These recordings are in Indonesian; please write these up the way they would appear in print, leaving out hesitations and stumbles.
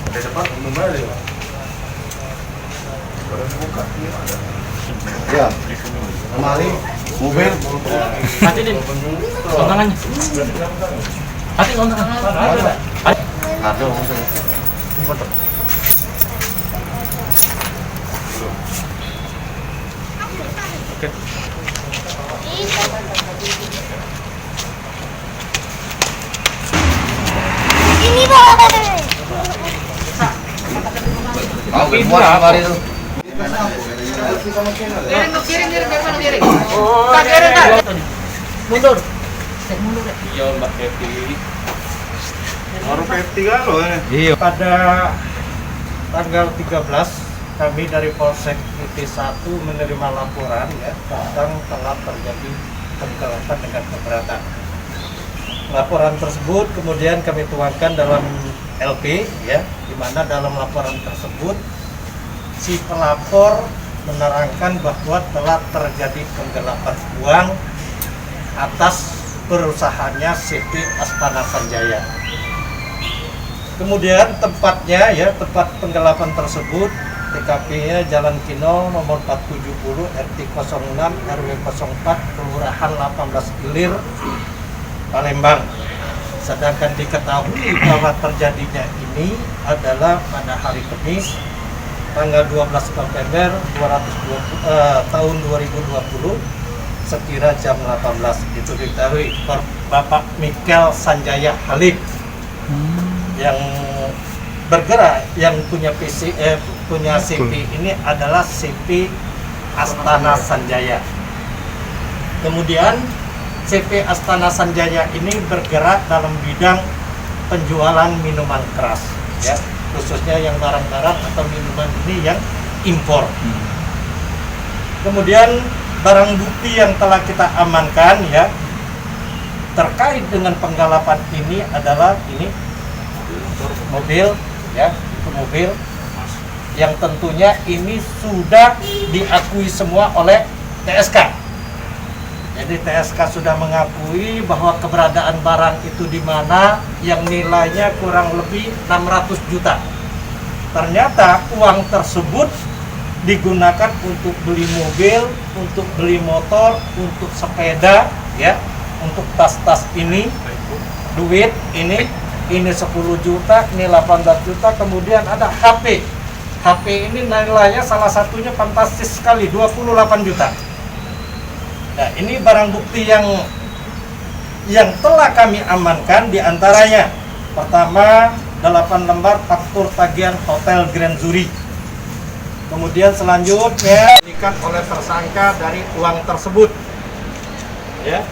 Ada cepat kembali. Buka ya, kembali mobil. Hati din. Kontangannya. Hati kontangan. Ada. Oke. Ini Bang. Oke, buat kemarin itu. Kirim biar mana kirim. Oh, Kirim kan. Mundur. Mundur. Iya, Mbak Keti. Baru P3 loh ini. Iya. Pada tanggal 13 kami dari Polsek IT1 menerima laporan ya tentang telah terjadi penggelapan dengan keberatan. Laporan tersebut kemudian kami tuangkan dalam LP ya, di mana dalam laporan tersebut si pelapor menerangkan bahwa telah terjadi penggelapan uang atas perusahaannya CP Astana Sanjaya. Kemudian tempatnya ya, tempat penggelapan tersebut TKP-nya Jalan Kino nomor 470 RT 06 RW 04 Kelurahan 18 Ilir Palembang. Sedangkan diketahui bahwa terjadinya ini adalah pada hari Kamis tanggal 12 November tahun 2020 sekira jam 18. Itu diketahui Bapak Mikel Sanjaya Halid yang bergerak, yang punya punya CP ini adalah CP Astana Sanjaya. Kemudian CP Astana Sanjaya ini bergerak dalam bidang penjualan minuman keras ya, khususnya yang barang-barang atau minuman ini yang impor. Kemudian barang bukti yang telah kita amankan ya terkait dengan penggelapan ini adalah ini mobil ya, itu mobil yang tentunya ini sudah diakui semua oleh TSK. Jadi TSK sudah mengakui bahwa keberadaan barang itu di mana yang nilainya kurang lebih 600 juta. Ternyata uang tersebut digunakan untuk beli mobil, untuk beli motor, untuk sepeda ya, untuk tas-tas ini, duit ini 10 juta, ini 18 juta, kemudian ada HP. HP ini nilainya salah satunya fantastis sekali, 28 juta. Nah, ini barang bukti yang telah kami amankan, diantaranya pertama 8 lembar faktur tagihan Hotel Grand Zuri. Kemudian selanjutnya diberikan oleh tersangka dari uang tersebut. Ya.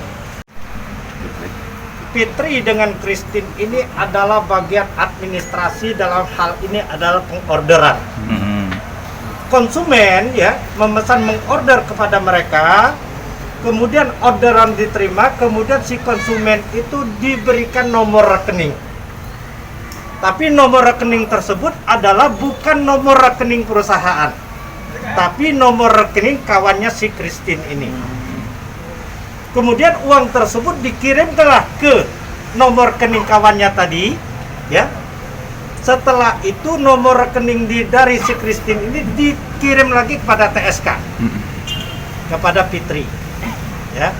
Fitri dengan Christine ini adalah bagian administrasi, dalam hal ini adalah pengorderan. Konsumen ya memesan mengorder kepada mereka, kemudian orderan diterima, kemudian si konsumen itu diberikan nomor rekening. Tapi nomor rekening tersebut adalah bukan nomor rekening perusahaan, tapi nomor rekening kawannya si Christine ini. Kemudian uang tersebut dikirimkanlah ke nomor rekening kawannya tadi, ya. Setelah itu nomor rekening dari si Christine ini dikirim lagi kepada TSK, kepada Fitri, ya.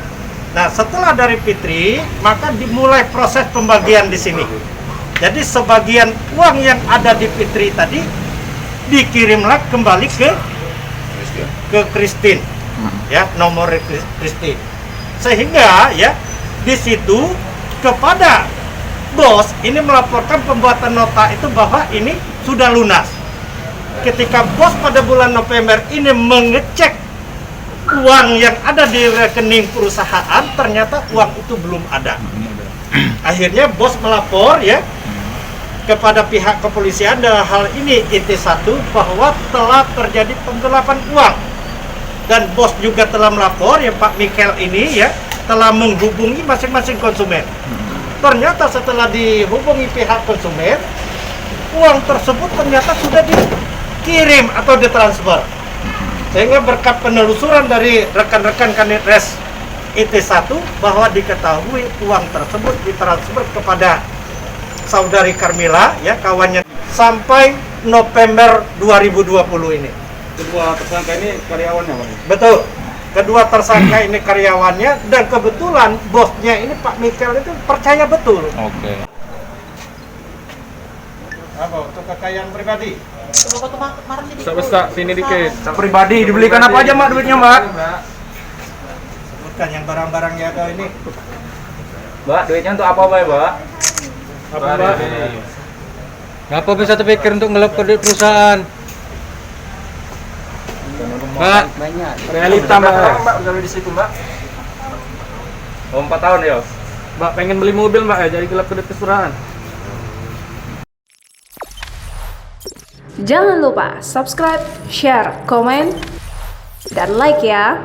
Nah, setelah dari Fitri, maka dimulai proses pembagian di sini. Jadi sebagian uang yang ada di Fitri tadi dikirimlah kembali ke Christine, ya, nomor Christine. Sehingga ya di situ kepada bos ini melaporkan pembuatan nota itu bahwa ini sudah lunas. Ketika bos pada bulan November ini mengecek uang yang ada di rekening perusahaan, ternyata uang itu belum ada. Akhirnya bos melapor ya kepada pihak kepolisian dalam hal ini IT1 bahwa telah terjadi penggelapan uang. Dan bos juga telah melapor ya, Pak Mikel ini ya telah menghubungi masing-masing konsumen. Ternyata setelah dihubungi pihak konsumen, uang tersebut ternyata sudah dikirim atau ditransfer. Sehingga berkat penelusuran dari rekan-rekan Kanitres IT1 bahwa diketahui uang tersebut ditransfer kepada saudari Carmila ya, kawannya sampai November 2020 ini. Kedua tersangka ini karyawannya, Bang. Betul. Kedua tersangka ini karyawannya, dan kebetulan bosnya ini Pak Mikel itu percaya betul. Oke. Apa untuk kekayaan pribadi? Bisa sini dikit. Pribadi dibelikan apa aja Mbak duitnya Mbak? Sebutkan yang barang-barang yang ada ini. Mbak duitnya untuk apa Mbak? Apa Mbak? Ngapa bisa terpikir untuk ngelap kredit perusahaan? Mbak, Realita, Mbak. Mbak udah di situ Mbak. Oh 4 tahun ya? Mbak pengen beli mobil, Mbak, ya, jadi gelap kredit perusahaan. Jangan lupa subscribe, share, komen, dan like ya.